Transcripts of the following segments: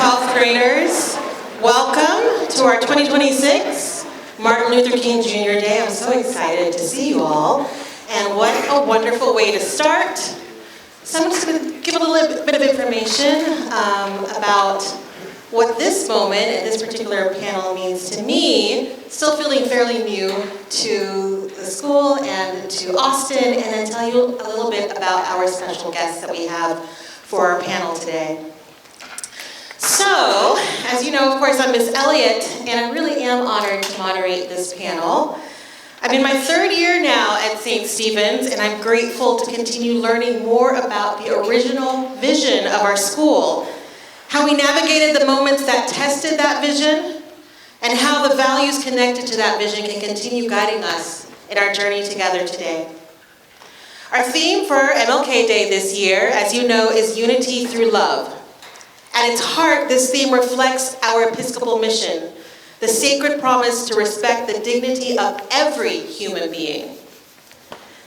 12th graders, welcome to our 2026 Martin Luther King Jr. Day. I'm so excited to see you all, and what a wonderful way to start. So I'm just going to give a little bit of information about what this moment and this particular panel means to me, still feeling fairly new to the school and to Austin, and then tell you a little bit about our special guests that we have for our panel today. So, as you know, of course, I'm Miss Elliott, and I really am honored to moderate this panel. I'm in my third year now at St. Stephen's, and I'm grateful to continue learning more about the original vision of our school, how we navigated the moments that tested that vision, and how the values connected to that vision can continue guiding us in our journey together today. Our theme for MLK Day this year, as you know, is Unity Through Love. At its heart, this theme reflects our Episcopal mission, the sacred promise to respect the dignity of every human being.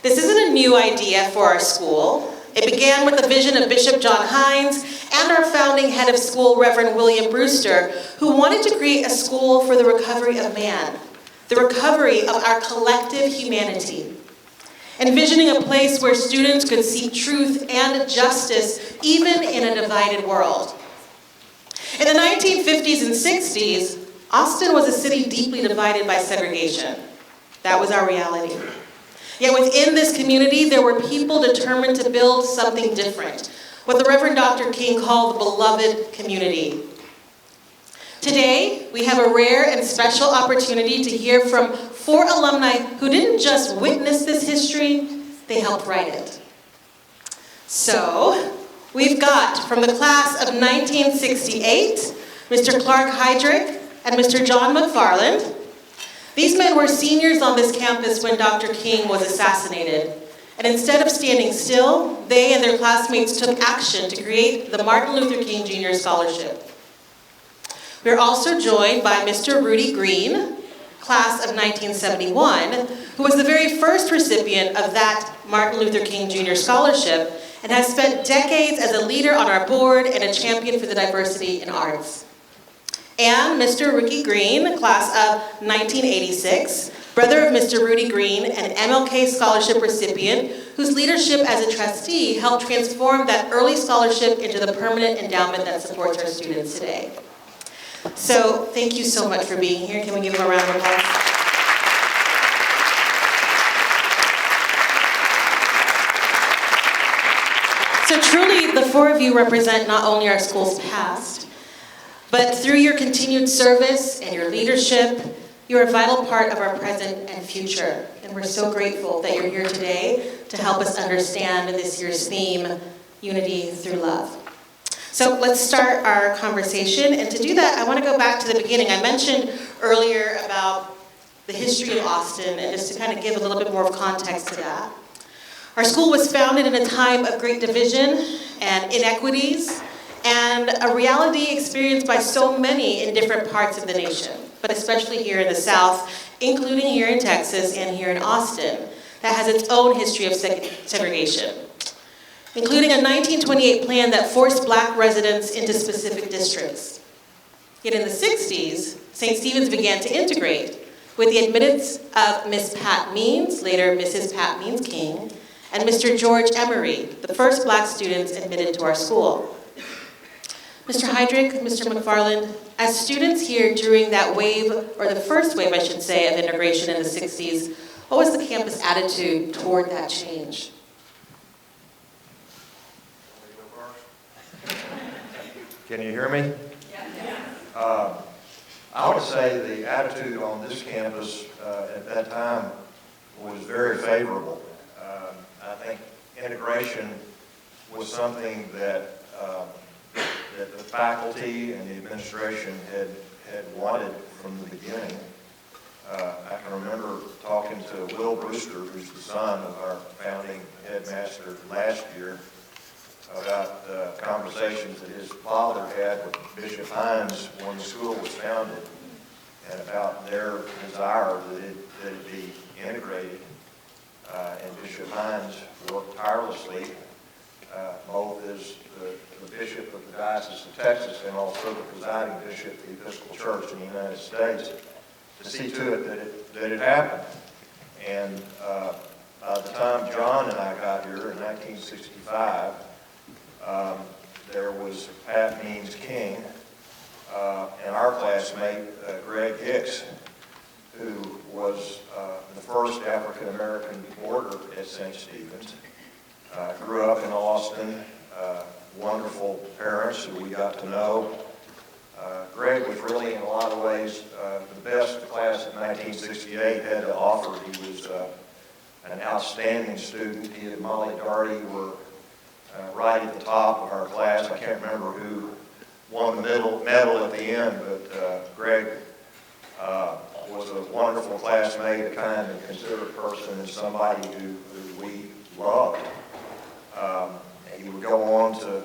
This isn't a new idea for our school. It began with the vision of Bishop John Hines and our founding head of school, Reverend William Brewster, who wanted to create a school for the recovery of man, the recovery of our collective humanity, envisioning a place where students could seek truth and justice even in a divided world. In the 1950s and 60s, Austin was a city deeply divided by segregation. That was our reality. Yet within this community, there were people determined to build something different, what the Reverend Dr. King called the beloved community. Today, we have a rare and special opportunity to hear from 4 alumni who didn't just witness this history, they helped write it. So, we've got, from the class of 1968, Mr. Clarke Heidrick and Mr. John McFarland. These men were seniors on this campus when Dr. King was assassinated. And instead of standing still, they and their classmates took action to create the Martin Luther King Jr. Scholarship. We're also joined by Mr. Rudy Green, class of 1971, who was the very first recipient of that Martin Luther King Jr. Scholarship and has spent decades as a leader on our board and a champion for the diversity in arts. And Mr. Rudy Green, class of 1986, brother of Mr. Rudy Green, an MLK scholarship recipient whose leadership as a trustee helped transform that early scholarship into the permanent endowment that supports our students today. So thank you so much for being here. Can we give them a round of applause? So truly, the 4 of you represent not only our school's past, but through your continued service and your leadership, you're a vital part of our present and future. And we're so grateful that you're here today to help us understand this year's theme, Unity Through Love. So let's start our conversation. And to do that, I want to go back to the beginning. I mentioned earlier about the history of Austin, and just to kind of give a little bit more of context to that. Our school was founded in a time of great division and inequities, and a reality experienced by so many in different parts of the nation, but especially here in the South, including here in Texas and here in Austin, that has its own history of segregation, including a 1928 plan that forced Black residents into specific districts. Yet in the 60s, St. Stephen's began to integrate with the admittance of Miss Pat Means, later Mrs. Pat Means King, and Mr. George Emery, the first Black students admitted to our school. Mr. Heidrick, Mr. McFarland, as students here during that wave, or the first wave, I should say, of integration in the 60s, what was the campus attitude toward that change? Can you hear me? Yeah. I would say the attitude on this campus at that time was very favorable. I think integration was something that that the faculty and the administration had wanted from the beginning. I can remember talking to Will Brewster, who's the son of our founding headmaster last year, about conversations that his father had with Bishop Hines when the school was founded, and about their desire that it be integrated. And Bishop Hines worked tirelessly, both as the bishop Bishop of the Diocese of Texas and also the presiding bishop of the Episcopal Church in the United States, to see to it that it happened. And by the time John and I got here in 1965, there was Pat Means King and our classmate, Greg Hicks, who was the first African-American boarder at St. Stephen's. Grew up in Austin, wonderful parents who we got to know. Greg was really, in a lot of ways, the best the class of 1968 had to offer. He was an outstanding student. He and Molly Darty were right at the top of our class. I can't remember who won the medal at the end, but Greg was a wonderful classmate, a kind and considerate person, and somebody who we loved. He would go on to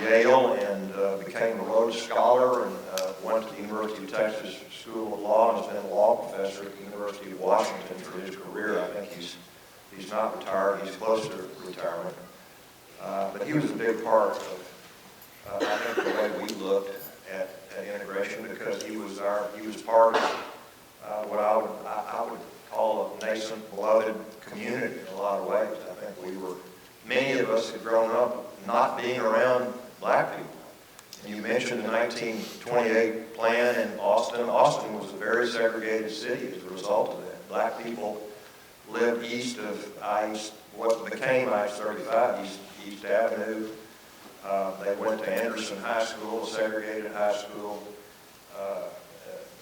Yale and became a Rhodes Scholar and went to the University of Texas School of Law and has been a law professor at the University of Washington for his career. I think he's not retired. He's close to retirement. But he was a big part of, I think, the way we looked at integration, because he was part of what I would call a nascent, beloved community in a lot of ways. I think many of us had grown up not being around black people. And you mentioned the 1928 plan in Austin. Austin was a very segregated city as a result of that. Black people lived east of what became I-35, East Avenue. They went to Anderson High School, a segregated high school.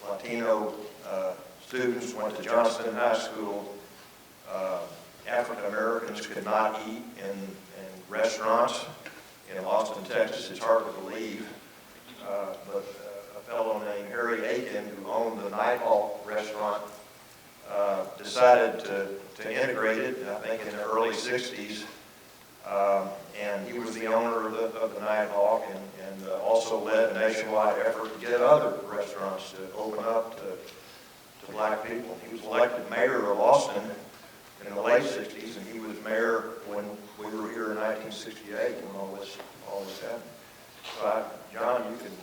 Latino students went to Johnston High School. African Americans could not eat in restaurants in Austin, Texas. It's hard to believe, but a fellow named Harry Aiken, who owned the Nighthawk restaurant, decided to integrate it, I think in the early 60s, and he was the owner of the Nighthawk and also led a nationwide effort to get other restaurants to open up to black people. He was elected mayor of Austin in the late 60s, and he was mayor when we were here in 1968 when all this happened. So John, you can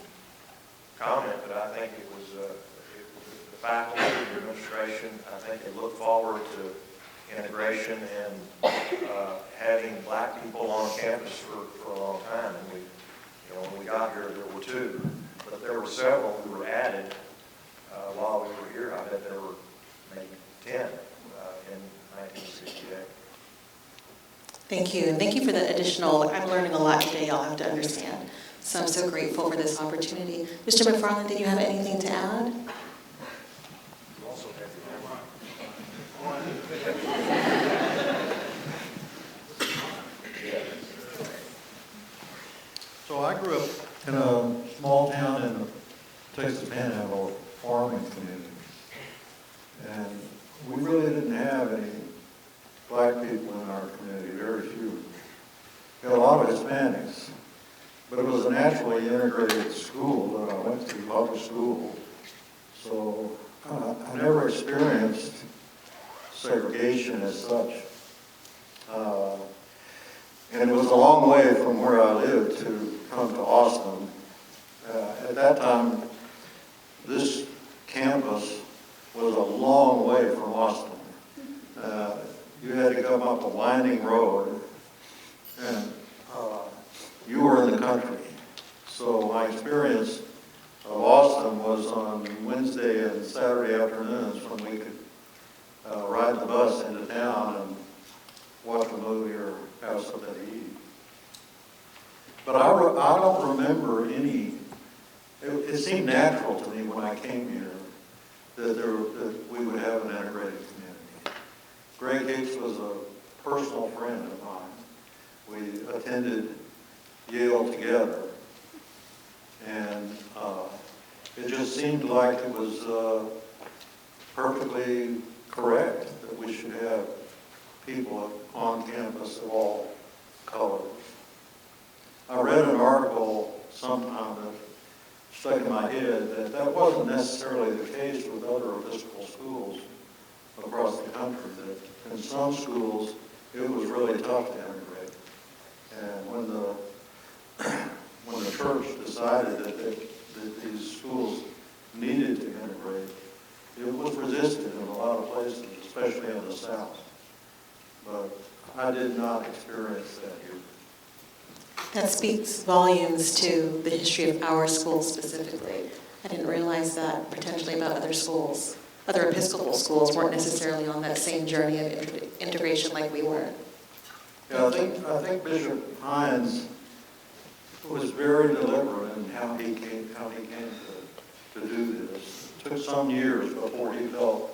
comment, but I think it was the faculty, the administration, I think they looked forward to integration and having black people on campus for a long time. And when we got here, there were 2, but there were several who were added while we were here. I bet there were maybe 10 in 1968. Thank you, and thank you for the additional, I'm learning a lot today, I'll have to understand. So I'm so grateful for this opportunity. Mr. McFarland, did you have anything to add? So I grew up in a small town in the Texas Panhandle farming community. And we really didn't have any black people in our community, very few. We had a lot of Hispanics, but it was a naturally integrated school that I went to, public school. So I never experienced segregation as such. And it was a long way from where I lived to come to Austin. At that time, this campus was a long way from Austin. You had to come up a winding road, and you were in the country. So my experience of Austin was on Wednesday and Saturday afternoons when we could ride the bus into town and watch a movie or have something to eat. But I don't remember any, it seemed natural to me when I came here that we would have an integrated community. Greg Hicks was a personal friend of mine. We attended Yale together, and it just seemed like it was perfectly correct that we should have people on campus of all colors. I read an article sometime that stuck in my head that wasn't necessarily the case with other Episcopal schools across the country, that in some schools it was really tough to integrate. And church decided that these schools needed to integrate, it was resisted in a lot of places, especially in the South. But I did not experience that here. That speaks volumes to the history of our school specifically. I didn't realize that potentially about other schools. Other Episcopal schools weren't necessarily on that same journey of integration like we were. Yeah, I think Bishop Hines was very deliberate in how he came to do this. It took some years before he felt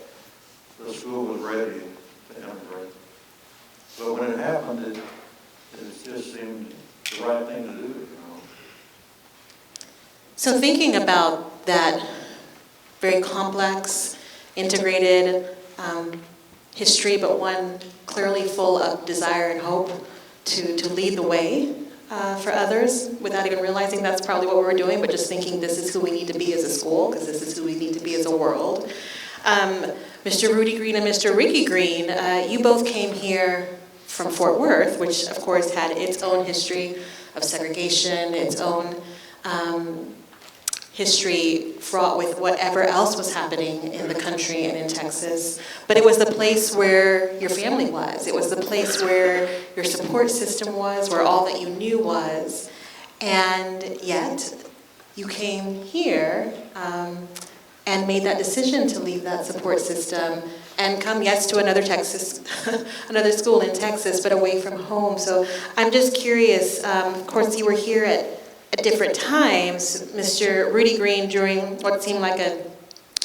the school was ready to integrate. But when it happened, it just seemed the right thing to do, you know. So thinking about that very complex, integrated history, but one clearly full of desire and hope to lead the way for others without even realizing that's probably what we were doing, but just thinking this is who we need to be as a school, because this is who we need to be as a world. Mr. Rudy Green and Mr. Ricky Green, you both came here from Fort Worth, which of course had its own history of segregation, its own history fraught with whatever else was happening in the country and in Texas. But it was the place where your family was. It was the place where your support system was, where all that you knew was. And yet, you came here and made that decision to leave that support system and come, yes, to another Texas, another school in Texas, but away from home. So I'm just curious, of course you were here at different times, Mr. Rudy Green, during what seemed like an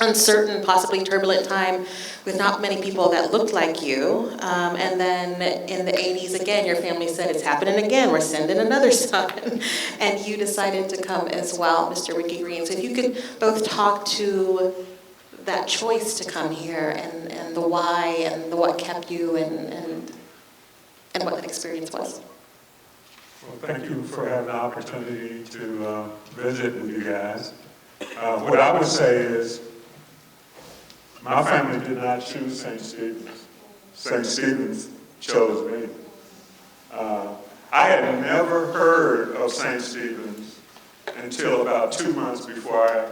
uncertain, possibly turbulent time with not many people that looked like you. And then in the 80s, again, your family said, it's happening again, we're sending another son. And you decided to come as well, Mr. Ricky Green. So if you could both talk to that choice to come here and the why and the what kept you and what that experience was. Well, thank you for having the opportunity to visit with you guys. What I would say is, my family did not choose St. Stephen's. St. Stephen's chose me. I had never heard of St. Stephen's until about 2 months before I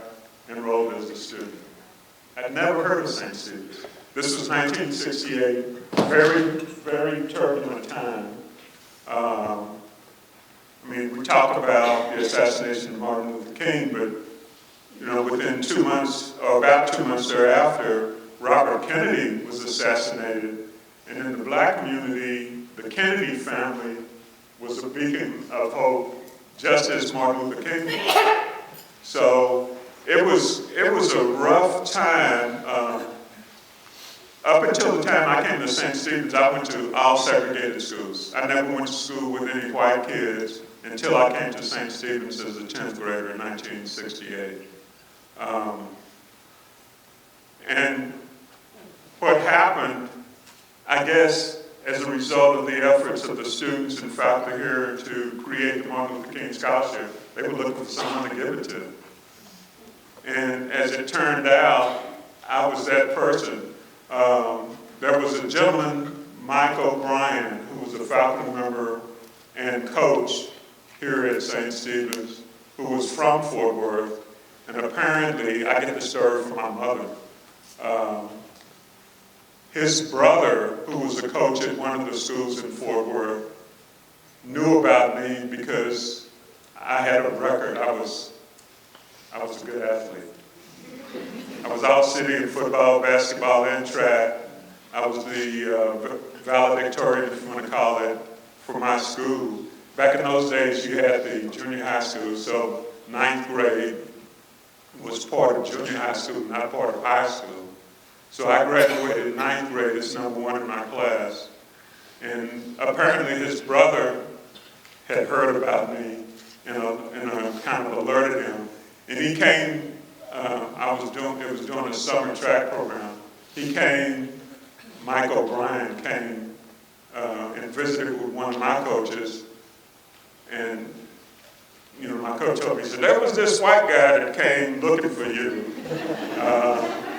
enrolled as a student. I'd never heard of St. Stephen's. This was 1968, very, very turbulent time. I mean, we talk about the assassination of Martin Luther King, but you know, within 2 months, or about 2 months thereafter, Robert Kennedy was assassinated. And in the black community, the Kennedy family was a beacon of hope, just as Martin Luther King was. So it was a rough time. Up until the time I came to St. Stephen's, I went to all segregated schools. I never went to school with any white kids until I came to St. Stephen's as a 10th grader in 1968. And what happened, I guess, as a result of the efforts of the students and faculty here to create the Martin Luther King Scholarship, they were looking for someone to give it to. And as it turned out, I was that person. There was a gentleman, Mike O'Brien, who was a faculty member and coach here at St. Stephen's, who was from Fort Worth, and apparently, I get the story from my mother. His brother, who was a coach at one of the schools in Fort Worth, knew about me because I had a record. I was a good athlete. I was all city in football, basketball, and track. I was the valedictorian, if you want to call it, for my school. Back in those days, you had the junior high school, so 9th grade was part of junior high school, not part of high school. So I graduated 9th grade as #1 in my class. And apparently his brother had heard about me and kind of alerted him. And he came, it was doing a summer track program. He came, Mike O'Brien came and visited with one of my coaches. And my coach told me, he said, there was this white guy that came looking for you.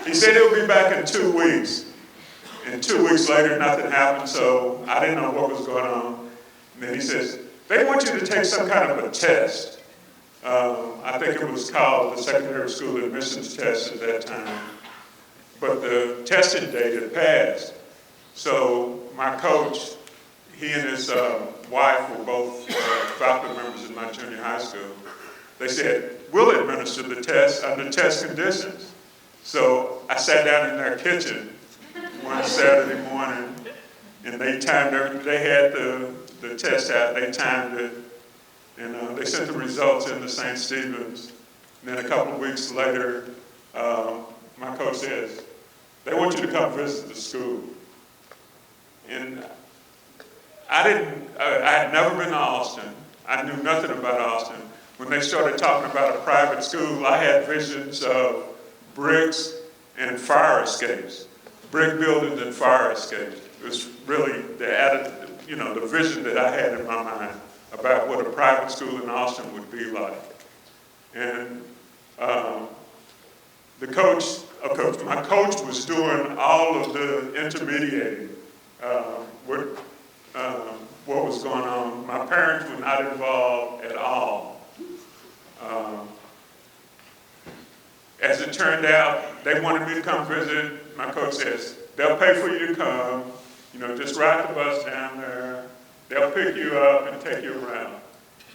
He said he'll be back in 2 weeks. And 2 weeks later, nothing happened, so I didn't know what was going on. And then he says, they want you to take some kind of a test. I think it was called the Secondary School Admissions Test at that time. But the testing date had passed. So my coach, he and his wife were both faculty members in my junior high school. They said, we'll administer the test under test conditions. So I sat down in their kitchen one Saturday morning, and they timed everything. They had the test out, they timed it, and they sent the results into St. Stephen's. And then a couple of weeks later, my coach says, they want you to come visit the school. And I had never been to Austin. I knew nothing about Austin. When they started talking about a private school, I had visions of bricks and fire escapes, brick buildings and fire escapes. It was really the vision that I had in my mind about what a private school in Austin would be like. And my coach was doing all of the intermediating, what was going on. My parents were not involved at all. As it turned out, they wanted me to come visit. My coach says, they'll pay for you to come, just ride the bus down there. They'll pick you up and take you around.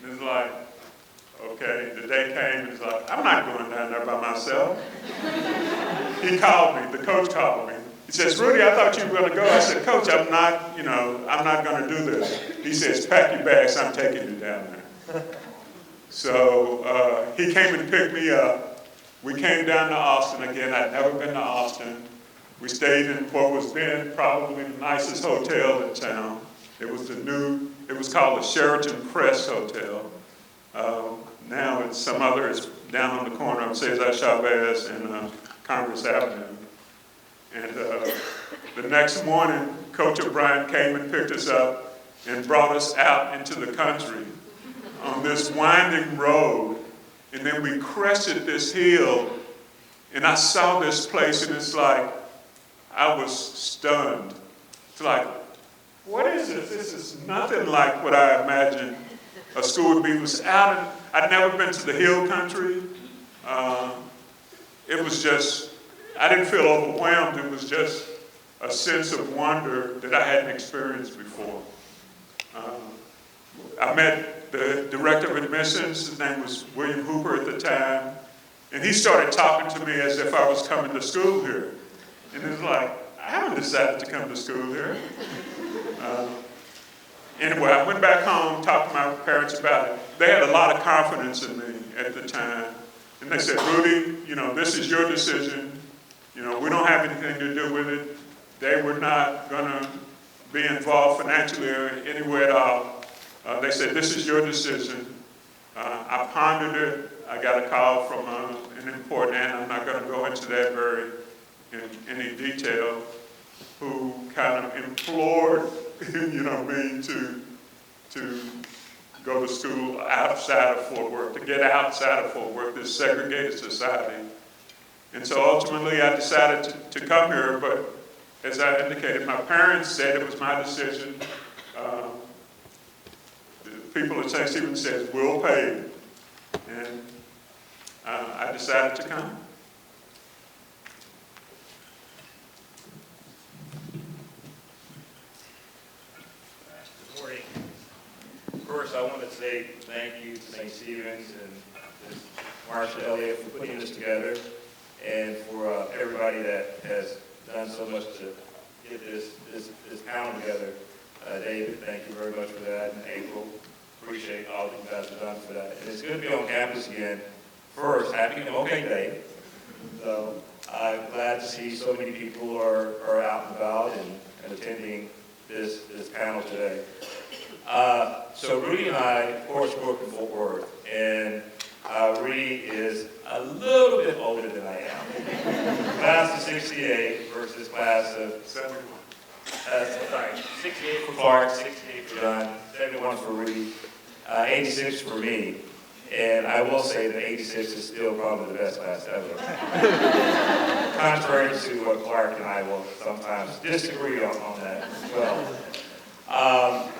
And it's like, okay, the day came, it's like, I'm not going down there by myself. He called me, the coach called me. He says, Rudy, I thought you were going to go. I said, Coach, I'm not going to do this. He says, pack your bags, I'm taking you down there. So he came and picked me up. We came down to Austin again. I'd never been to Austin. We stayed in what was then probably the nicest hotel in town. It was called the Sheraton Crest Hotel. Now it's some other, it's down on the corner of Cesar Chavez and Congress Avenue. And the next morning, Coach O'Brien came and picked us up and brought us out into the country on this winding road. And then we crested this hill, and I saw this place, and it's like, I was stunned. It's like, what is this? This is nothing like what I imagined a school would be. It was out, I'd never been to the hill country. It was just, I didn't feel overwhelmed. It was just a sense of wonder that I hadn't experienced before. I met the director of admissions. His name was William Hooper at the time. And he started talking to me as if I was coming to school here. And it was like, I haven't decided to come to school here. Anyway, I went back home, talked to my parents about it. They had a lot of confidence in me at the time. And they said, Rudy, this is your decision. We don't have anything to do with it. They were not going to be involved financially or anywhere at all. They said, this is your decision. I pondered it. I got a call from an important aunt. I'm not going to go into that in any detail, who kind of implored me to go to school outside of Fort Worth, to get outside of Fort Worth, this segregated society. And so ultimately I decided to come here, but as I indicated, my parents said it was my decision. The people at St. Stephen's said, we'll pay. And I decided to come. Good morning. First, I want to say thank you to St. Stephen's and Marsha Elliott for putting this together, and for everybody that has done so much to get this panel together. David, thank you very much for that, and April. Appreciate all that you guys have done for that. And it's good to be on campus again. First, happy MLK Day. So I'm glad to see so many people are out and about and attending this panel today. So Rudy and I, of course, grew up in Fort Worth, and Rudy is a little bit older than I am. Class of 68 versus class of 71. 68 for Clarke, 68 for John, 71 for Rudy, 86 for me. And I will say that 86 is still probably the best class ever. Contrary to what Clarke and I will sometimes disagree on that as well.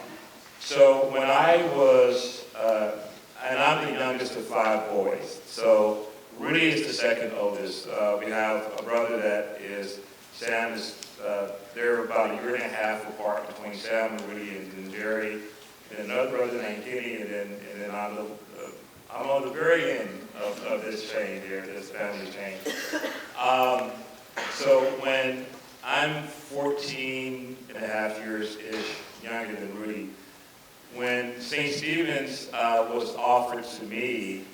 So when I was, and I'm the youngest youngest of 5 boys. So Rudy is the second oldest. We have a brother that is, Sam is, they're about a year and a half apart between Sam and Rudy and Jerry. And another brother named Kenny, and then I'm on the very end of this chain here, this family chain. So when I'm 14 and a half years-ish younger than Rudy, when St. Stephen's was offered to me,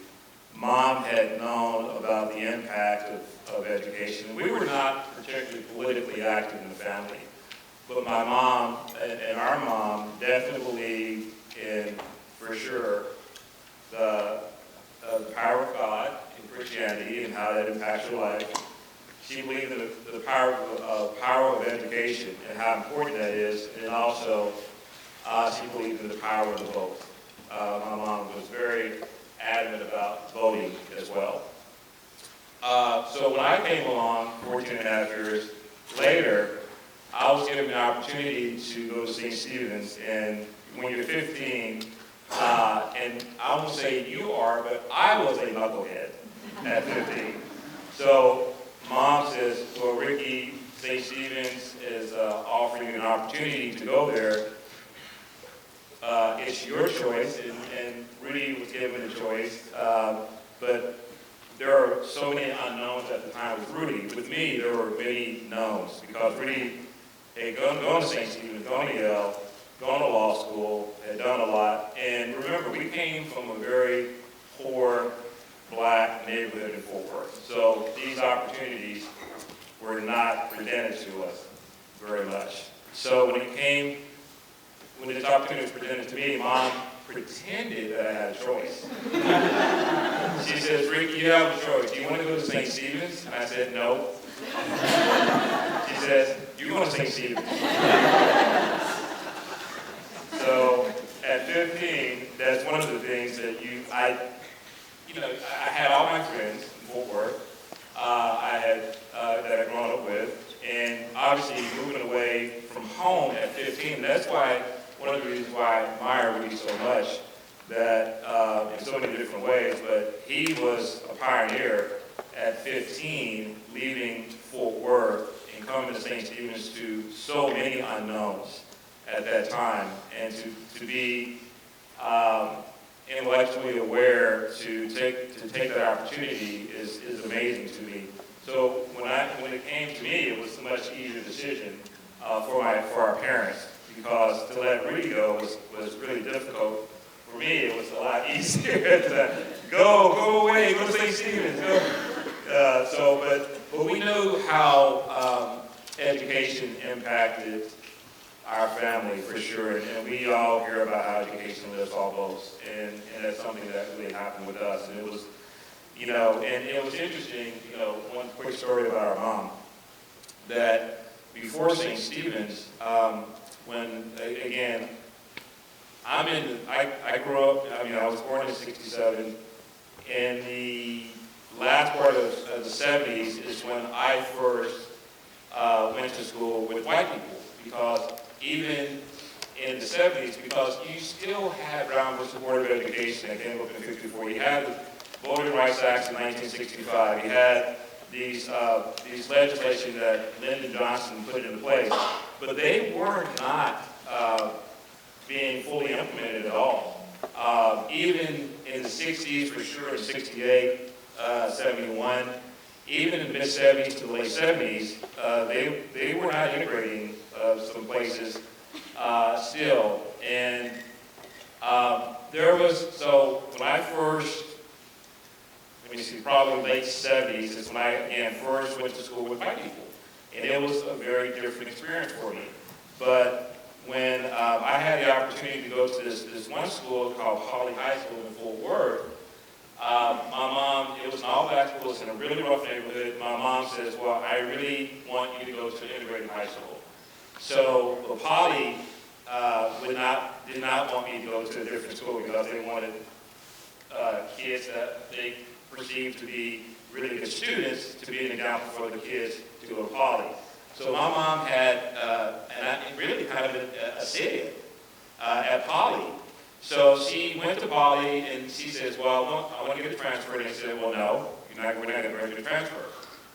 Mom had known about the impact of education. We were not particularly politically active in the family, but my mom and our mom definitely believed in, for sure, the power of God in Christianity and how that impacts your life. She believed in the power of education and how important that is, and also she believed in the power of the vote. My mom was very adamant about voting as well. So when I came along 14 and a half years later, I was given an opportunity to go to St. Stephen's, and when you're 15, and I won't say you are, but I was a knucklehead at 15. So Mom says, well, Ricky, St. Stephen's is offering you an opportunity to go there. It's your choice, and Rudy was given a choice, but there are so many unknowns at the time with Rudy. With me, there were many knowns, because Rudy had gone to St. Stephen's, gone to Yale, gone to law school, had done a lot. And remember, we came from a very poor black neighborhood in Fort Worth. So these opportunities were not presented to us very much. So when this opportunity was presented to me, Mom pretended that I had a choice. She says, Rick, you have a choice. Do you want to go to St. Stephen's? And I said, no. She says, you're going to St. Stephen's. So at 15, that's one of the things that I had all my friends in Fort Worth that I'd grown up with, and obviously moving away from home at 15. That's why one of the reasons why I admire Rudy so much, that in so many different ways, but he was a pioneer at 15, leaving Fort Worth and coming to St. Stephen's to so many unknowns at that time, and to be intellectually aware to take that opportunity is amazing to me. So when it came to me, it was a much easier decision for our parents, because to let Rudy go was really difficult. For me, it was a lot easier to go away, go to St. Stephen's, go. But we knew how education impacted our family, for sure, and we all hear about how education lifts all boats, and that's something that really happened with us. And it was, and it was interesting, one quick story about our mom, that before St. Stephen's, when, again, I grew up, I was born in '67, and the last part of the '70s is when I first went to school with white people, because even in the '70s, because you still had Brown versus Board of Education that came up in '54. You had the Voting Rights Act in 1965. You had these legislation that Lyndon Johnson put into place, but they were not being fully implemented at all. Even in the '60s, for sure, in '68, '71, even in the mid-'70s to the late '70s, they were not integrating some places still. And so when I first, probably late '70s is when I, again, first went to school with white people. And it was a very different experience for me. But when I had the opportunity to go to this one school called Hawley High School in Fort Worth, my mom, it was an all-black school, it's in a really rough neighborhood. My mom says, well, I really want you to go to integrated high school. So the Poly did not want me to go to a different school, because they wanted kids that they perceived to be really good students to be an example for the kids to go to Poly. So my mom had, really kind of a say at Poly, So she went to Poly and she says, well, I want to get a transfer. And they said, well, no, we're not going to grant you a transfer.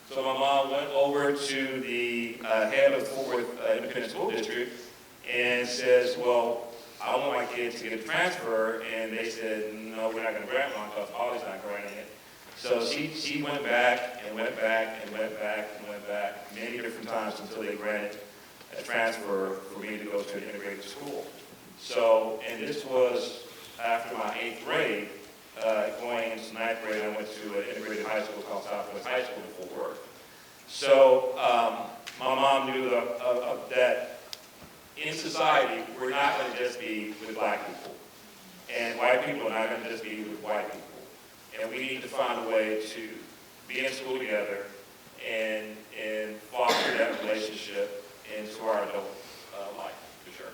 So my mom went over to the head of Fort Worth Independent School District and says, well, I want my kids to get a transfer. And they said, no, we're not going to grant one because Poly's not granting it. So she went back and went back and went back and went back many different times until they granted a transfer for me to go to an integrated school. So, and this was after my 8th grade, going into 9th grade, I went to an integrated high school called Southwest High School in Fort Worth. So, my mom knew that in society, we're not going to just be with black people. And white people are not going to just be with white people. And we need to find a way to be in school together and foster that relationship into our adult life, for sure.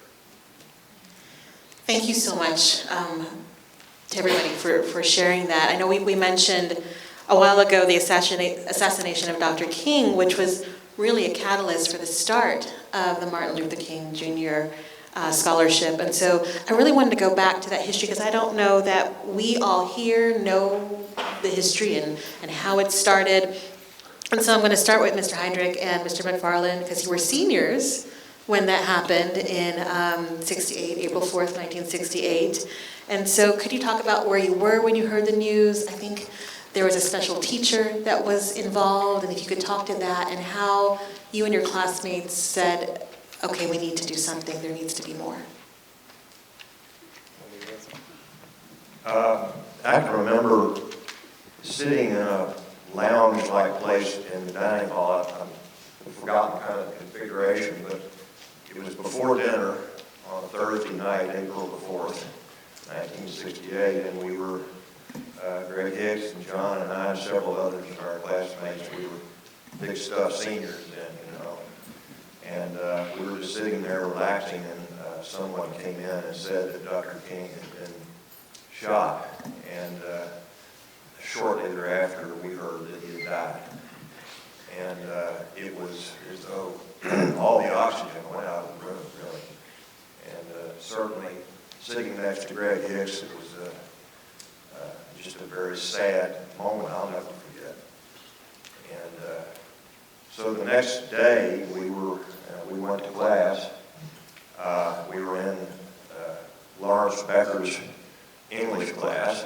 Thank you so much to everybody for sharing that. I know we mentioned a while ago the assassination of Dr. King, which was really a catalyst for the start of the Martin Luther King Jr. Scholarship. And so I really wanted to go back to that history because I don't know that we all here know the history and how it started. And so I'm going to start with Mr. Heidrick and Mr. McFarland because you were seniors when that happened in 68, April 4th, 1968. And so could you talk about where you were when you heard the news? I think there was a special teacher that was involved, and if you could talk to that and how you and your classmates said, okay, we need to do something, there needs to be more. I can remember sitting in a lounge-like place in the dining hall. I've forgotten kind of the configuration, but it was before dinner on a Thursday night, April the 4th, 1968, and we were, Greg Hicks and John and I and several others of our classmates, we were big stuff seniors then, you know. And we were just sitting there relaxing, and someone came in and said that Dr. King had been shot. And shortly thereafter, we heard that he had died. And it was as though all the oxygen went out of the room, really. And certainly, sitting next to Greg Hicks, it was just a very sad moment I'll never forget. And so the next day, we went to class. We were in Lawrence Becker's English class.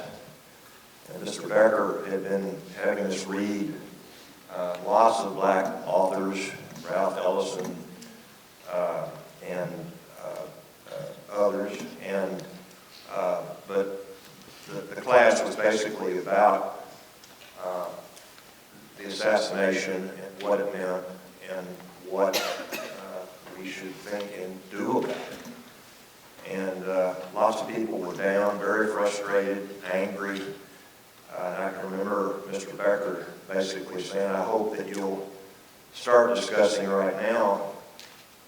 And Mr. Becker had been having us read lots of black authors, Ralph Ellison, and others. And but the class was basically about the assassination and what it meant and what we should think and do about it. And lots of people were down, very frustrated, angry. And I can remember Mr. Becker basically saying, I hope that you'll start discussing right now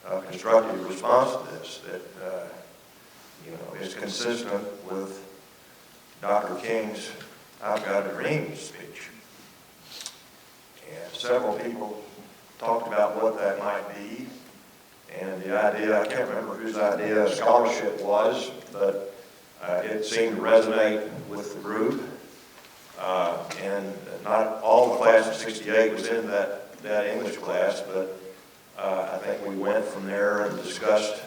a constructive response to this that is consistent with Dr. King's I've Got a Dream speech. And several people talked about what that might be. And the idea, I can't remember whose idea scholarship was, but it seemed to resonate with the group. And not all the class of 68 was in that English class, but I think we went from there and discussed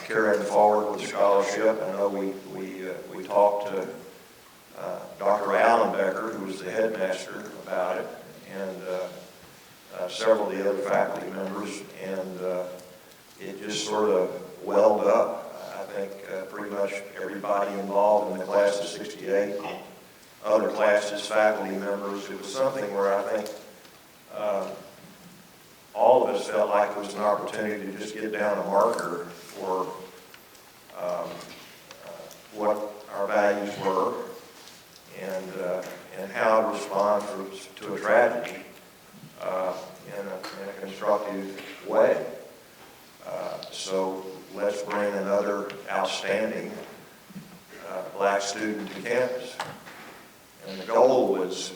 carrying forward with the scholarship. I know we talked to Dr. Alan Becker, who was the headmaster, about it, and several of the other faculty members, and it just sort of welled up. I think pretty much everybody involved in the class of 68, other classes, faculty members, it was something where I think all of us felt like it was an opportunity to just get down a marker for what our values were and how to respond to a tragedy in a constructive way. So let's bring another outstanding black student to campus. And the goal was,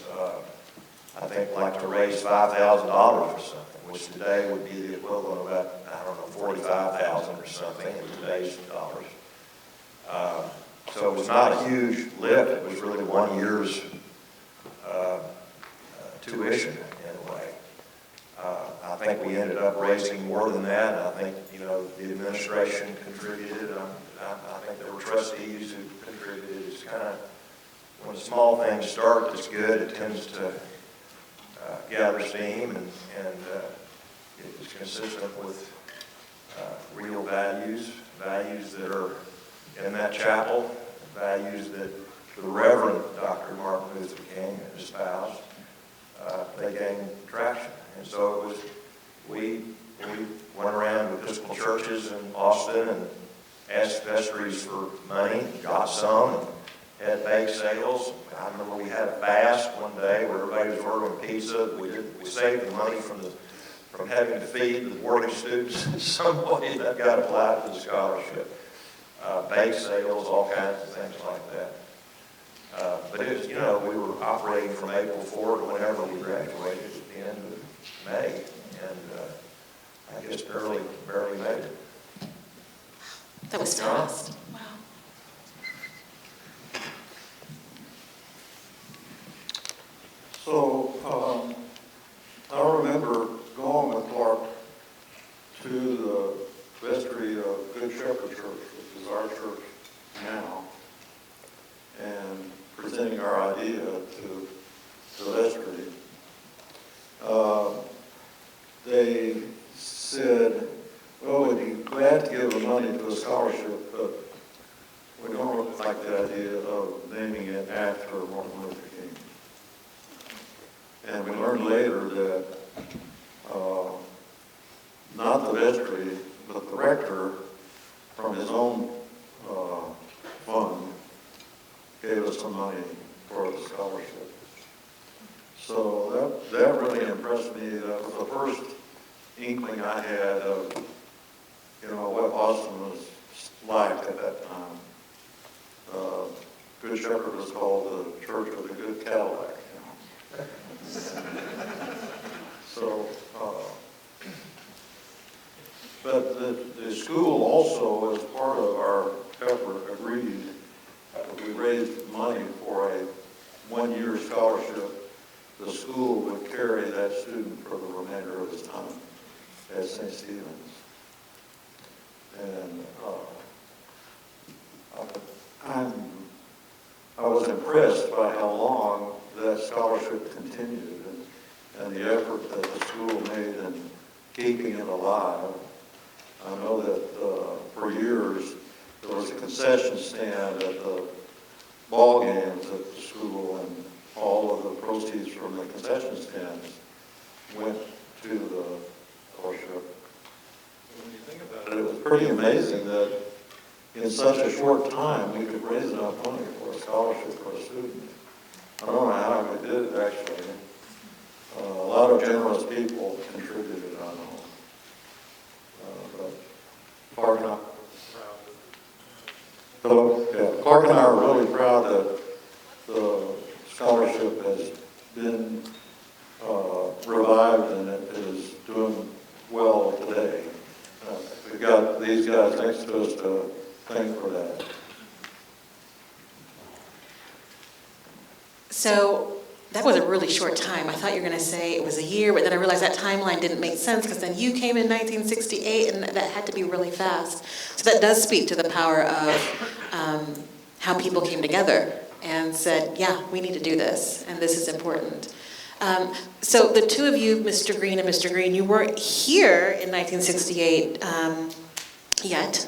I think, like to raise $5,000 or something, which today would be the equivalent of about, I don't know, $45,000 or something in today's dollars. So it was not a huge lift. It was really 1 year's tuition in a way. I think we ended up raising more than that. And I think, the administration contributed. I think there were trustees who contributed. It's kind of, when small things start, it's good. It tends to gather steam, and it's consistent with real values that are in that chapel, values that the Reverend Dr. Martin Luther King espoused. They gained traction. And so it was, we went around to Episcopal churches in Austin and asked vestries for money, got some, and had bake sales. I remember we had a fast one day where everybody was ordering pizza. We saved the money from having to feed the boarding students in some way that got applied to the scholarship. Bake sales, all kinds of things like that. But it was, we were operating from April 4 to whenever we graduated at the end of May, and I guess barely made it. That was fast. Wow. So, I remember going with Clarke to the vestry of Good Shepherd Church, which is our church now, and presenting our idea to the vestry. They said, well, we'd be glad to give the money to a scholarship, but we don't really like the idea of naming it after Martin Luther King. And we learned later that not the vestry, but the rector, from his own fund, gave us some money for the scholarship. So that really impressed me. That was the first inkling I had of, what Austin was like at that time. Good Shepherd was called the Church of the Good Cadillac. So, but the school also, as part of our effort, agreed that we raised money for a one-year scholarship. The school would carry that student for the remainder of his time at St. Stephen's. And I was impressed by how long that scholarship continued and the effort that the school made in keeping it alive. I know that for years there was a concession stand at the ball games at the school, and all of the proceeds from the concession stands went to the scholarship. When you think about it, it was pretty amazing that in such a short time we could raise enough money for a scholarship for a student. I don't know how we did it, actually. A lot of generous people contributed, I know. But Clarke and I Clarke and I are really proud that the scholarship has been revived and it is doing well today. We've got these guys next to us to thank for that. So that was a really short time. I thought you were going to say it was a year, but then I realized that timeline didn't make sense because then you came in 1968 and that had to be really fast. So that does speak to the power of how people came together and said, yeah, we need to do this, and this is important. So the two of you, Mr. Green and Mr. Green, you weren't here in 1968 yet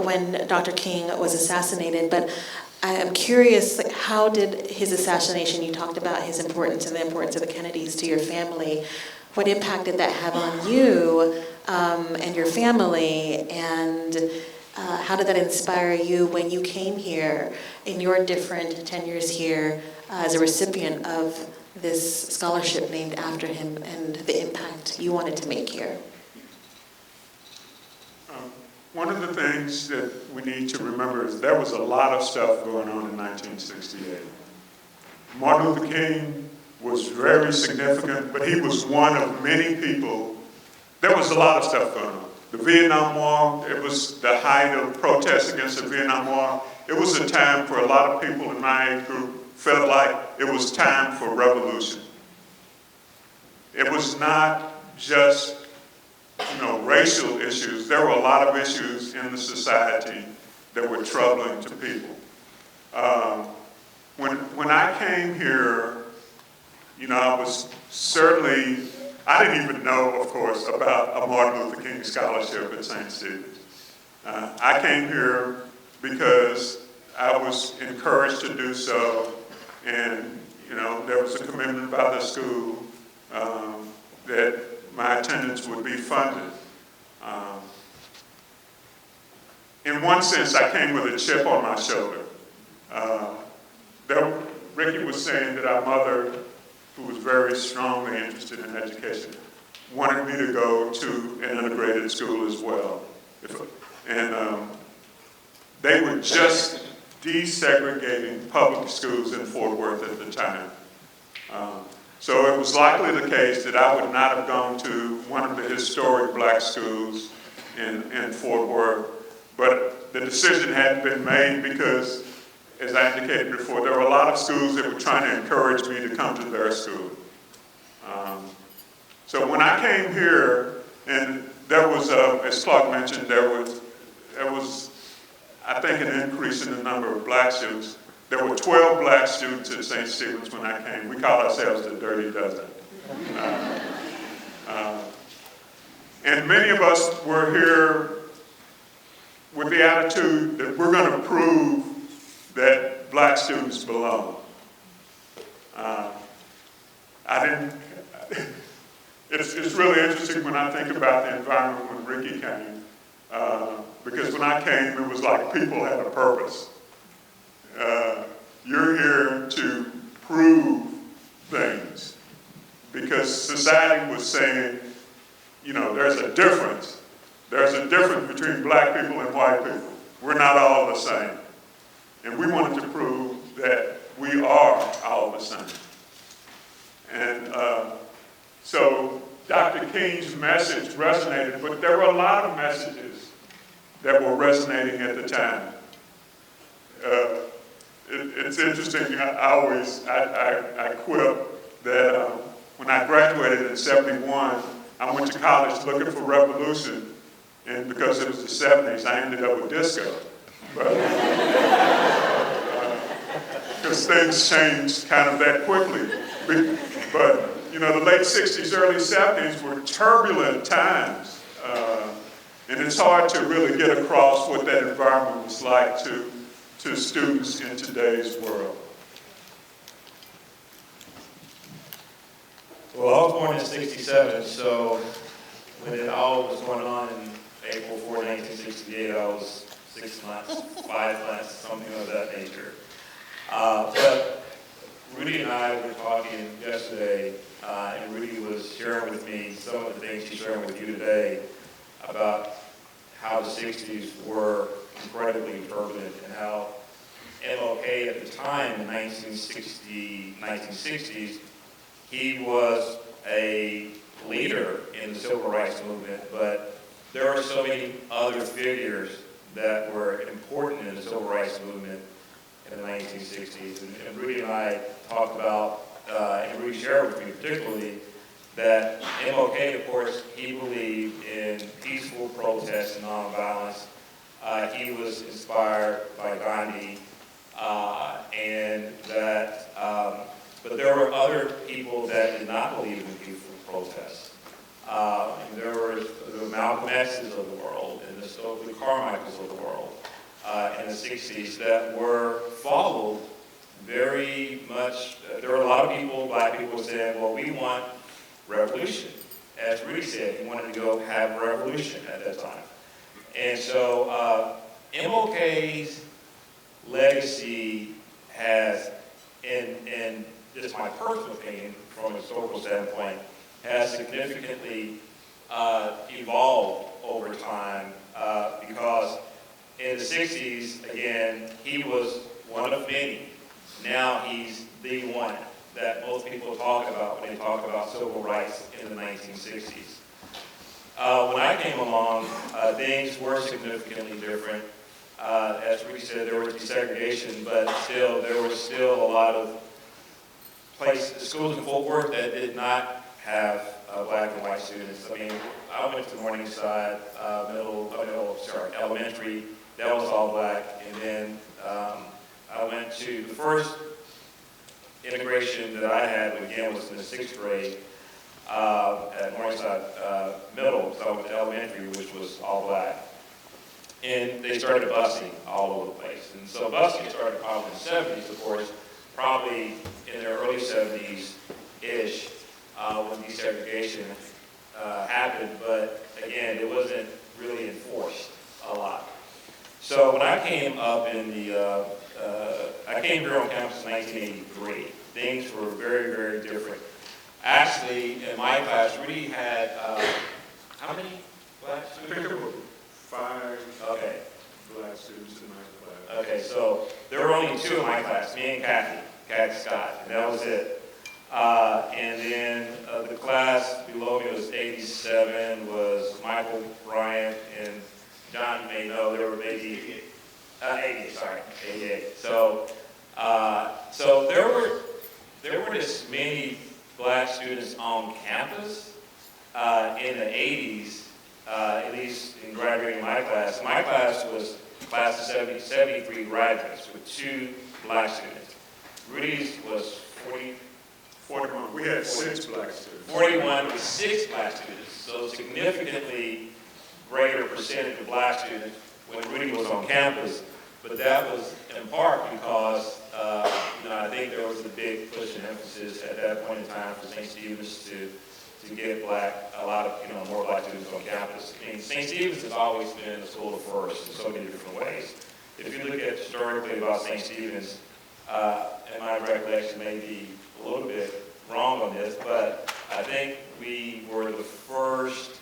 when Dr. King was assassinated, but I am curious, like, how did his assassination, you talked about his importance and the importance of the Kennedys to your family, what impact did that have on you and your family, and how did that inspire you when you came here in your different tenures here as a recipient of this scholarship named after him and the impact you wanted to make here? One of the things that we need to remember is there was a lot of stuff going on in 1968. Martin Luther King was very significant, but he was one of many people. There was a lot of stuff going on. The Vietnam War, it was the height of protests against the Vietnam War. It was a time for a lot of people in my age group felt like it was time for revolution. It was not just, racial issues. There were a lot of issues in the society that were troubling to people. When I came here, I was certainly, I didn't even know, of course, about a Martin Luther King Scholarship at St. Stephen's. I came here because I was encouraged to do so, and there was a commitment by the school that my attendance would be funded. In one sense, I came with a chip on my shoulder. Ricky was saying that our mother, who was very strongly interested in education, wanted me to go to an integrated school as well. And they were just desegregating public schools in Fort Worth at the time. So it was likely the case that I would not have gone to one of the historic black schools in Fort Worth, but the decision hadn't been made because, as I indicated before, there were a lot of schools that were trying to encourage me to come to their school. So when I came here, and there was, as Clarke mentioned, there was, I think, an increase in the number of black students. There were 12 black students at St. Stephen's when I came. We called ourselves the Dirty Dozen. And many of us were here with the attitude that we're going to prove that black students belong. It's really interesting when I think about the environment when Ricky came, because when I came, it was like people had a purpose. You're here to prove things, because society was saying, there's a difference. There's a difference between black people and white people. We're not all the same. And we wanted to prove that we are all the same. And so Dr. King's message resonated, but there were a lot of messages that were resonating at the time. It's interesting, I quip that when I graduated in '71, I went to college looking for revolution, and because it was the '70s, I ended up with disco. Because things changed kind of that quickly. But, the late '60s, early '70s were turbulent times. And it's hard to really get across what that environment was like to students in today's world. Well, I was born in '67, so when it all was going on in April 4, 1968, I was 6 months, 5 months, something of that nature. But Rudy and I were talking yesterday, and Rudy was sharing with me some of the things she's sharing with you today about how the '60s were incredibly turbulent and how MLK at the time in 1960s, he was a leader in the civil rights movement, but there were so many other figures that were important in the civil rights movement in the 1960s. And Rudy and I talked about, and Rudy shared with me particularly, that MLK, of course, he believed in peaceful protest and nonviolence. He was inspired by Gandhi, and that, but there were other people that did not believe in peaceful protests. There were the Malcolm X's of the world and the Stokely Carmichaels of the world in the '60s that were followed very much. There were a lot of people, black people, saying, well, we want revolution. As Rudy said, he wanted to go have a revolution at that time. And so MLK's legacy has, in just my personal opinion, from a historical standpoint, has significantly evolved over time because in the '60s, again, he was one of many. Now he's the one that most people talk about when they talk about civil rights in the 1960s. When I came along, things were significantly different. As Rudy said, there was desegregation, but still, there was still a lot of schools in Fort Worth that did not have black and white students. I mean, I went to Morningside elementary, that was all black, and then I went to the first integration that I had, again, was in the 6th grade at Morningside Middle, so I went to elementary, which was all black. And they started busing all over the place. And so busing started probably in the 70s, of course, probably in their early 70s-ish when desegregation happened, but again, it wasn't really enforced a lot. So when I came up in the, I came here on campus in 1983. Things were very, very different. Actually, in my class, Rudy had, how many black I think students? there were 5 Okay. black students in my class. Okay, so there were only 2 in my class, me and Kathy Scott, and that was it. And then the class below me was 87, was Michael Bryant and John may know there were maybe 88. So there were this many black students on campus in the 80s, at least in graduating my class. My class was a class of 73 graduates with 2 black students. Rudy's was 41. We had 6 black students. 41 with 6 black students, so significantly greater percentage of black students when Rudy was on campus. But that was in part because I think there was a big push and emphasis at that point in time for St. Stephen's to get a lot of more black students on campus. I mean, St. Stephen's has always been a school of first in so many different ways. If you look at historically about St. Stephen's, and my recollection may be a little bit wrong on this, but I think we were the first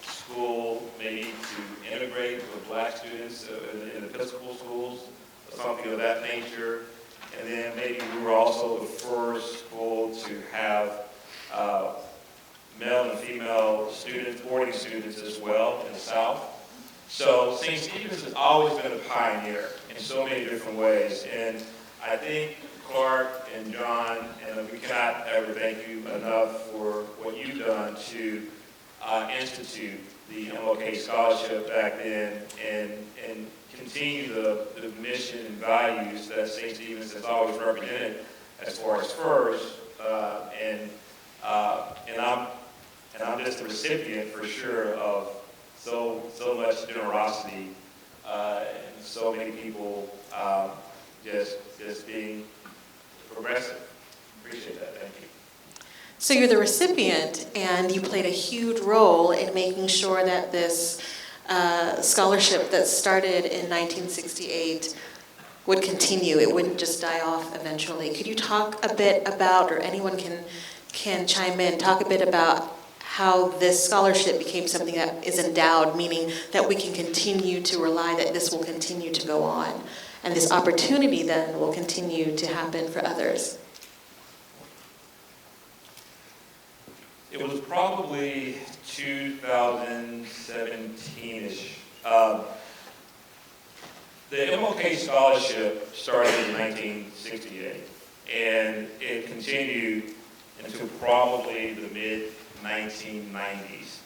school maybe to integrate with black students in Episcopal schools, or something of that nature. And then maybe we were also the first school to have male and female students, boarding students as well in the South. So St. Stephen's has always been a pioneer in so many different ways. And I think Clarke and John, and we cannot ever thank you enough for what you've done to institute the MLK scholarship back then and continue the mission and values that St. Stephen's has always represented as far as FIRST. And I'm just a recipient for sure of so much generosity and so many people just being progressive. Appreciate that. Thank you. So you're the recipient, and you played a huge role in making sure that this scholarship that started in 1968 would continue. It wouldn't just die off eventually. Could you talk a bit about, or anyone can chime in, talk a bit about how this scholarship became something that is endowed, meaning that we can continue to rely that this will continue to go on, and this opportunity then will continue to happen for others? It was probably 2017-ish. The MLK scholarship started in 1968, and it continued into probably the mid-1990s.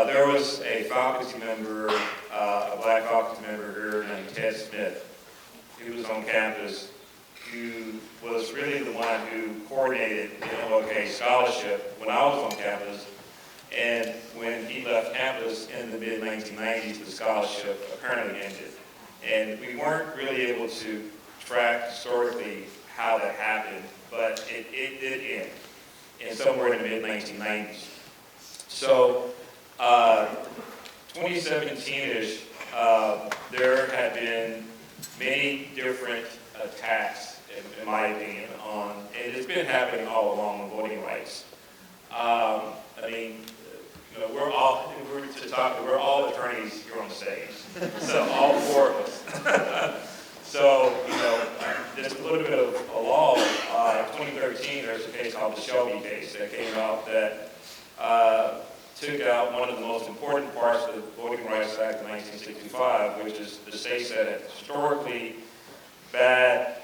There was a faculty member, a black faculty member here named Ted Smith, who was on campus, who was really the one who coordinated the MLK scholarship when I was on campus. And when he left campus in the mid-1990s, the scholarship apparently ended. And we weren't really able to track historically how that happened, but it did end, and somewhere in the mid-1990s. So 2017-ish, there had been many different attacks, in my opinion, and it's been happening all along on voting rights. We're all attorneys here on the stage, so all 4 of us. So, just a little bit of a law. In 2013, there's a case called the Shelby case that came out that took out one of the most important parts of the Voting Rights Act of 1965, which is the states that had historically bad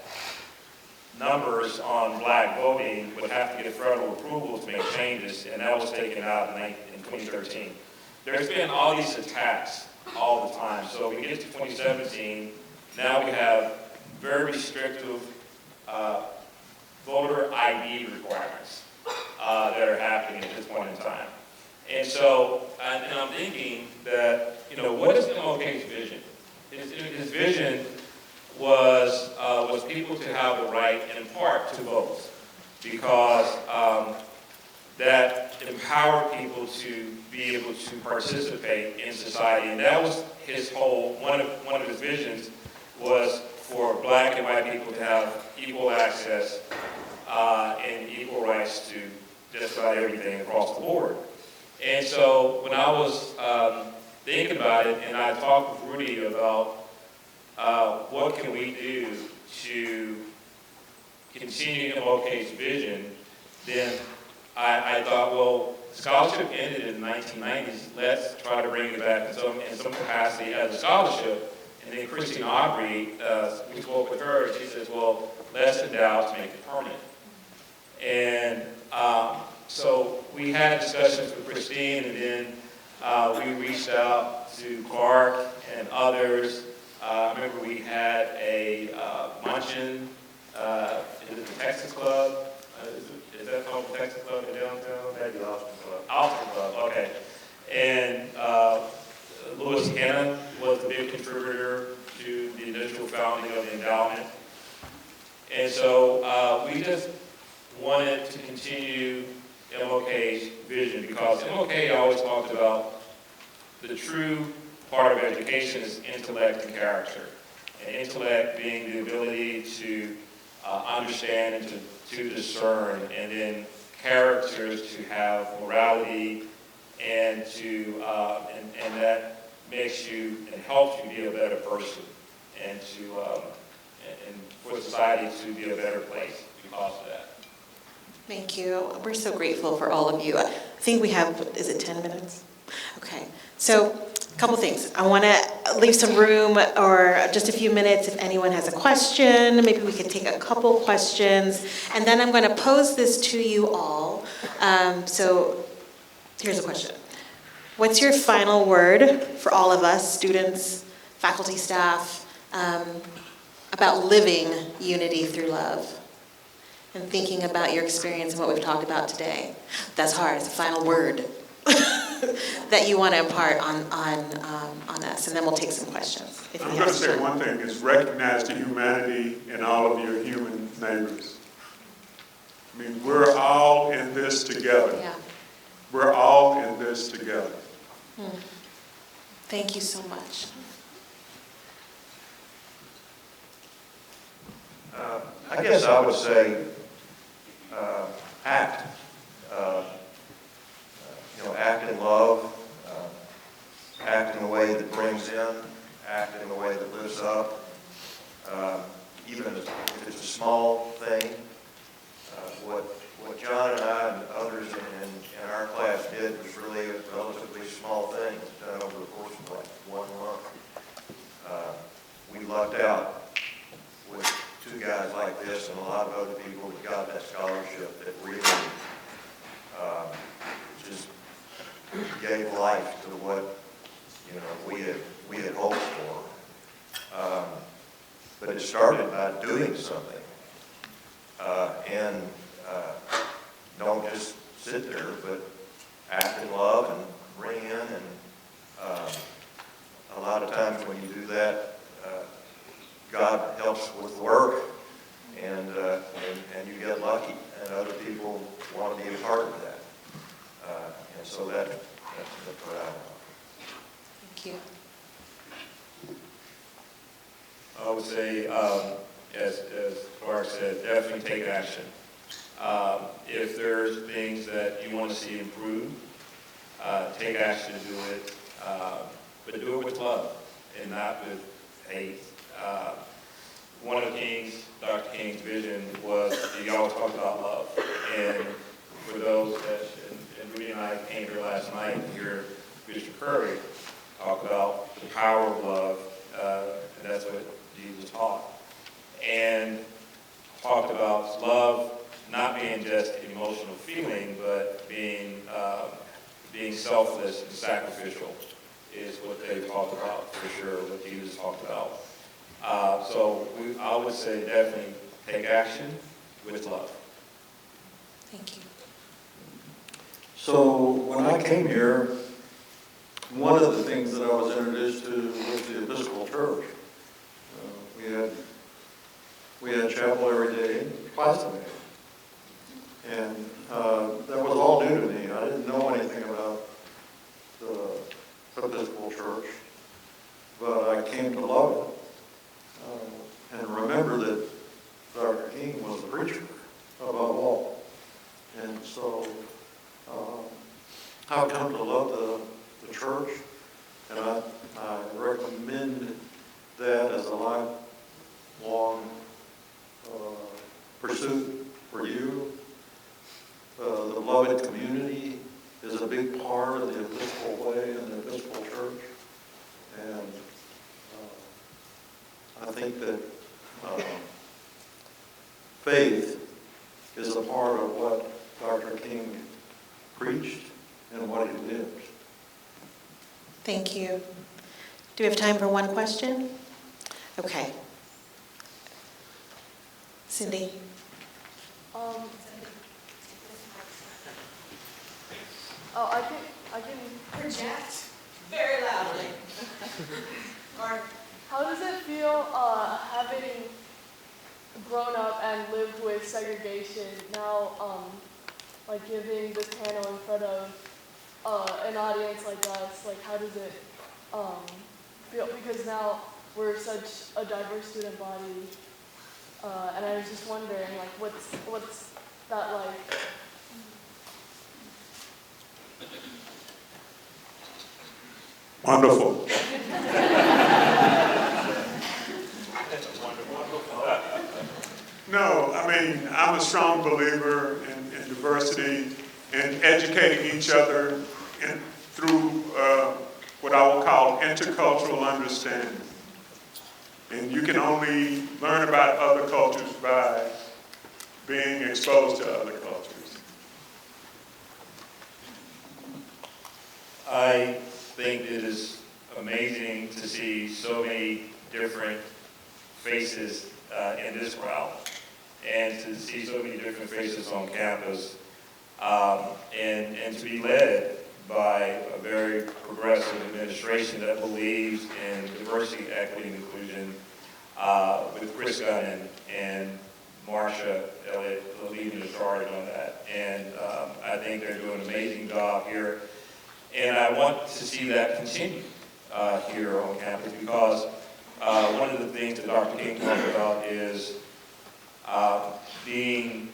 numbers on black voting would have to get federal approval to make changes, and that was taken out in 2013. There's been all these attacks all the time. So we get to 2017, now we have very restrictive voter ID requirements that are happening at this point in time. And so, and I'm thinking that, what is MLK's vision? His vision was people to have the right, in part, to vote, because that empowered people to be able to participate in society, and that was his whole, one of his visions was for black and white people to have equal access and equal rights to just about everything across the board. And so when I was thinking about it, and I talked with Rudy about what can we do to continue MLK's vision, then I thought, well, scholarship ended in the 1990s. Let's try to bring it back in some capacity as a scholarship. And then Christine Aubrey, we spoke with her, and she says, well, let's endow to make it permanent. And so we had discussions with Christine, and then we reached out to Clarke and others. I remember we had a luncheon at the Texas Club. Is that called the Texas Club in downtown? Maybe Austin Club. Austin Club, okay. And Louis Hanna was the big contributor to the initial founding of the endowment. And so we just wanted to continue MLK's vision, because MLK always talked about the true part of education is intellect and character. And intellect being the ability to understand and to discern, and then characters to have morality, and to and that makes you and helps you be a better person, and to and for society to be a better place because of that. Thank you. We're so grateful for all of you. I think we have, is it 10 minutes? Okay. So a couple things. I want to leave some room, or just a few minutes, if anyone has a question. Maybe we can take a couple questions. And then I'm going to pose this to you all. So here's a question. What's your final word for all of us, students, faculty, staff, about living unity through love? And thinking about your experience and what we've talked about today. That's hard. It's a final word that you want to impart on us, and then we'll take some questions. I'm going to say one thing, is recognize the humanity in all of your human neighbors. I mean, we're all in this together. Yeah. We're all in this together. Thank you so much. I guess I would say act. Act in love, act in a way that brings in, act in a way that lifts up. Even if it's a small thing, what John and I and others in our class did was really a relatively small thing done over the course of like 1 month. We lucked out with 2 guys like this and a lot of other people that got that scholarship that really just gave life to what we had hoped for. But it started by doing something, and don't just sit there, but act in love and bring in. And a lot of times when you do that, God helps with the work, and you get lucky, and other people want to be a part of that. And so that's what I want. Thank you. I would say, as Clarke said, definitely take action. If there's things that you want to see improved, take action to do it, but do it with love and not with hate. One of Dr. King's vision was, he always talked about love. And for those that, and Rudy and I came here last night to hear Bishop Curry talk about the power of love, and that's what Jesus taught. And talked about love not being just an emotional feeling, but being selfless and sacrificial is what they talked about, for sure, what Jesus talked about. So I would say definitely take action with love. Thank you. So when I came here, one of the things that I was introduced to was the Episcopal Church. We had chapel every day, twice a day. And that was all new to me. I didn't know anything about the Episcopal Church, but I came to love it. And remember that Dr. King was the preacher above all. And so I've come to love the church, and I recommend that as a lifelong pursuit for you. The beloved community is a big part of the Episcopal way and the Episcopal Church. And I think that faith is a part of what Dr. King preached and what he lived. Thank you. Do we have time for one question? Okay. Cindy? I can Project very loudly. How does it feel having grown up and lived with segregation now, like giving this panel in front of an audience like us? Like, how does it feel? Because now we're such a diverse student body, and I was just wondering, like, what's that like? Wonderful. No, I mean, I'm a strong believer in diversity and educating each other through what I will call intercultural understanding. And you can only learn about other cultures by being exposed to other cultures. I think it is amazing to see so many different faces in this crowd, and to see so many different faces on campus, and to be led by a very progressive administration that believes in diversity, equity, and inclusion, with Chris Gunn and Marsha Elliott leading the charge on that. And I think they're doing an amazing job here. And I want to see that continue here on campus, because one of the things that Dr. King talked about is being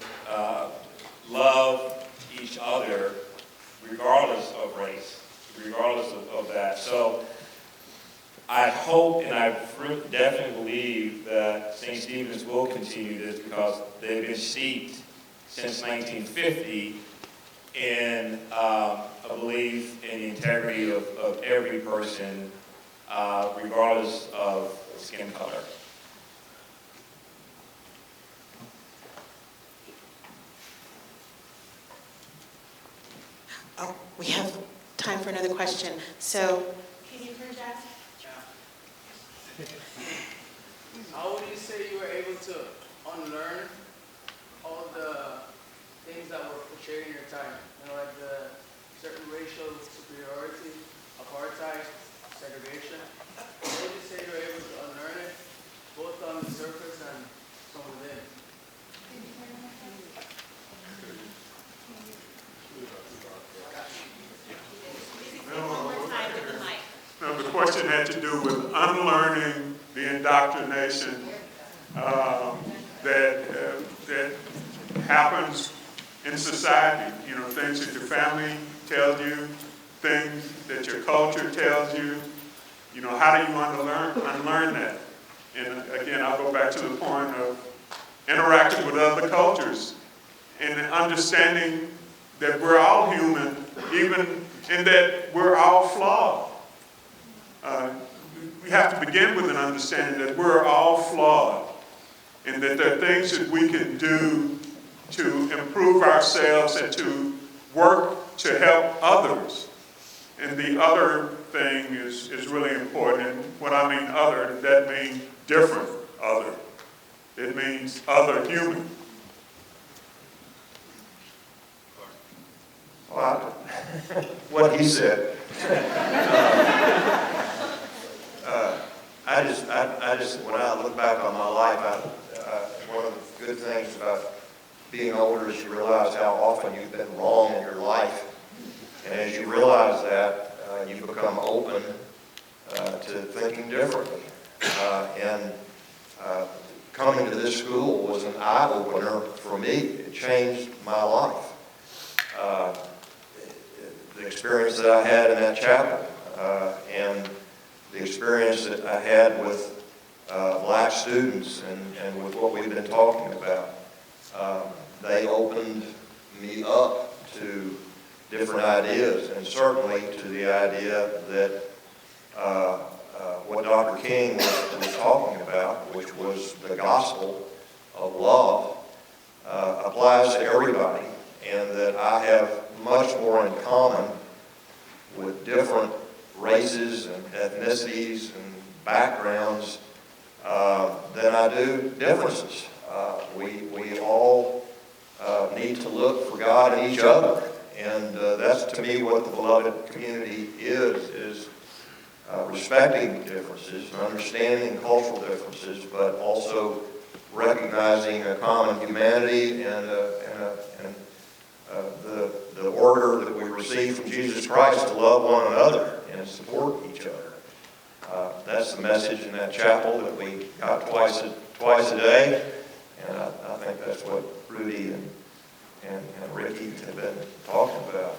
love each other regardless of race, regardless of that. So I hope, and I definitely believe, that St. Stephen's will continue this, because they've been steeped since 1950 in a belief in the integrity of every person, regardless of skin color. Oh, we have time for another question. So, can you project? How would you say you were able to unlearn all the things that were portrayed in your time? You know, like the certain racial superiority, apartheid, segregation. How would you say you were able to unlearn it, both on the surface and from within? No, the question had to do with unlearning the indoctrination that happens in society. You know, things that your family tells you, things that your culture tells you. You know, how do you unlearn that? And again, I'll go back to the point of interacting with other cultures and understanding that we're all human, even in that we're all flawed. We have to begin with an understanding that we're all flawed, and that there are things that we can do to improve ourselves and to work to help others. And the other thing is really important. And when I mean other, that means different other. It means other human. Well, what he said. I just, when I look back on my life, one of the good things about being older is you realize how often you've been wrong in your life. And as you realize that, you become open to thinking differently. And coming to this school was an eye-opener for me. It changed my life. The experience that I had in that chapel and the experience that I had with black students and with what we've been talking about, they opened me up to different ideas, and certainly to the idea that what Dr. King was talking about, which was the gospel of love, applies to everybody, and that I have much more in common with different races and ethnicities and backgrounds than I do differences. We all need to look for God in each other, and that's to me what the beloved community is respecting differences, understanding cultural differences, but also recognizing a common humanity and the order that we receive from Jesus Christ to love one another and support each other. That's the message in that chapel that we got twice a day, and I think that's what Rudy and Ricky have been talking about.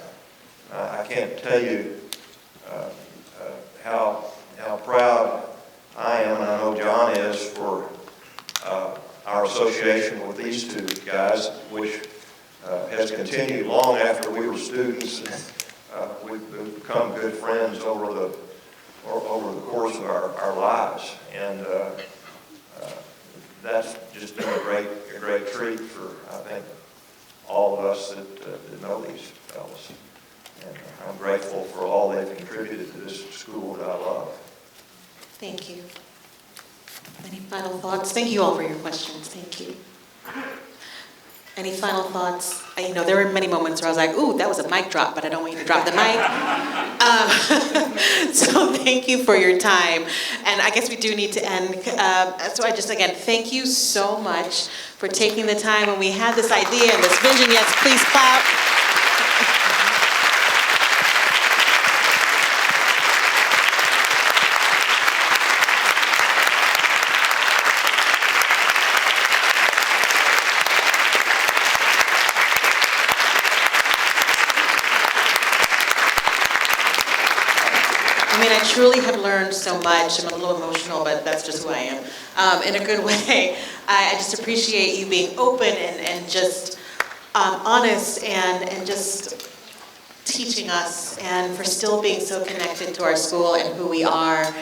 I can't tell you how proud I am, and I know John is, for our association with these two guys, which has continued long after we were students. We've become good friends over the course of our lives, and that's just been a great treat for, I think, all of us that know these fellows. And I'm grateful for all they've contributed to this school that I love. Thank you. Any final thoughts? Thank you all for your questions. Thank you. Any final thoughts? There were many moments where I was like, ooh, that was a mic drop, but I don't want you to drop the mic. So thank you for your time. And I guess we do need to end. So I just, again, thank you so much for taking the time when we had this idea and this vision. Yes, please clap. I truly have learned so much. I'm a little emotional, but that's just who I am, in a good way. I just appreciate you being open and just honest and just teaching us, and for still being so connected to our school and who we are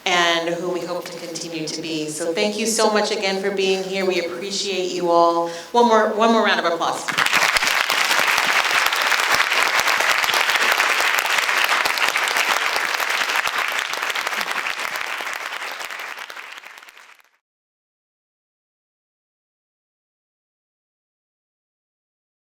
and who we hope to continue to be. So thank you so much again for being here. We appreciate you all. One more round of applause.